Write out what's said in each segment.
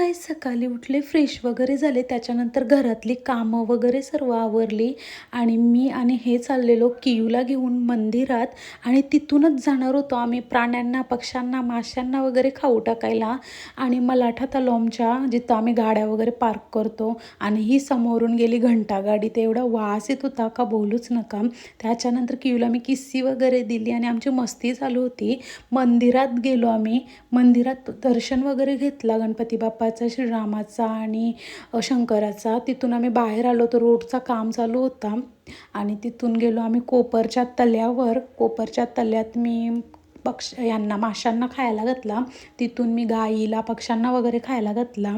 गाईस सकाळी उठले, फ्रेश वगैरे झाले. त्याच्यानंतर घरातली कामं वगैरे सर्व आवरली आणि मी आणि हे चाललेलो कियूला घेऊन मंदिरात आणि तिथूनच जाणार होतो आम्ही प्राण्यांना, पक्ष्यांना, माशांना वगैरे खाऊ टाकायला. आणि मलाठा तलावच्या जिथं आम्ही गाड्या वगैरे पार्क करतो आणि ही समोरून गेली घंटागाडी. ते एवढा वास येत होता का बोलूच नका. त्याच्यानंतर कियूला मी किस्सी वगैरे दिली आणि आमची मस्ती चालू होती. मंदिरात गेलो आम्ही. मंदिरात दर्शन वगैरे घेतला गणपती बाप्पाचा, श्रीरामाचा आणि शंकराचा. तिथून आम्ही बाहेर आलो तर रोडचा काम चालू होता आणि तिथून गेलो आम्ही कोपरच्या तल्यावर. कोपरच्या तल्यात मी यांना माशांना खायला घातला. तिथून मी गाईला, पक्ष्यांना वगैरे खायला घातला,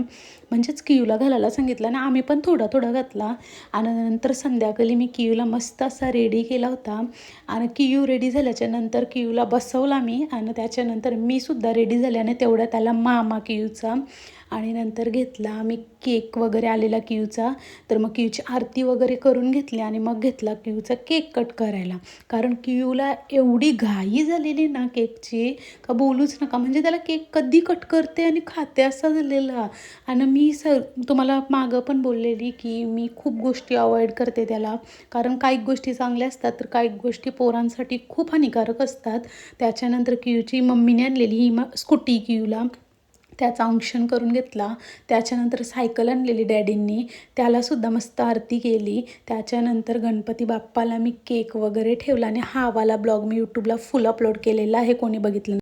म्हणजेच कियूला घालायला सांगितलं आणि आम्ही पण थोडा थोडा घातला. आणि नंतर संध्याकाळी मी कियूला मस्त असा रेडी केला होता आणि कियू रेडी झाल्याच्या नंतर कियूला बसवला मी आणि त्याच्यानंतर मी सुद्धा रेडी झाले आणि तेवढ्या त्याला मामा कियूचा आणि नंतर घेतला आम्ही केक वगैरे आलेला कियूचा. तर मग कियूची आरती वगैरे करून घेतली आणि मग घेतला कियूचा केक कट करायला. कारण कियूला एवढी घाई झालेली ना केकची का बोलूच नका. म्हणजे त्याला केक कधी कट करते आणि खाते असा झालेला. आणि मी तुम्हाला मागं पण बोललेली की मी खूप गोष्टी अवॉइड करते त्याला, कारण काही गोष्टी चांगल्या असतात तर काही गोष्टी पोरांसाठी खूप हानिकारक असतात. त्याच्यानंतर कियूची मम्मीने आणलेली ही स्कूटी कियूला, त्याचा अंगण करून घेतला. त्याच्यानंतर सायकल आणलेली डॅडींनी, त्यालासुद्धा मस्त आरती केली. त्याच्यानंतर गणपती बाप्पाला मी केक वगैरे ठेवला आणि हा वाला ब्लॉग मी यूट्यूबला फुल अपलोड केलेला आहे, कोणी बघितलं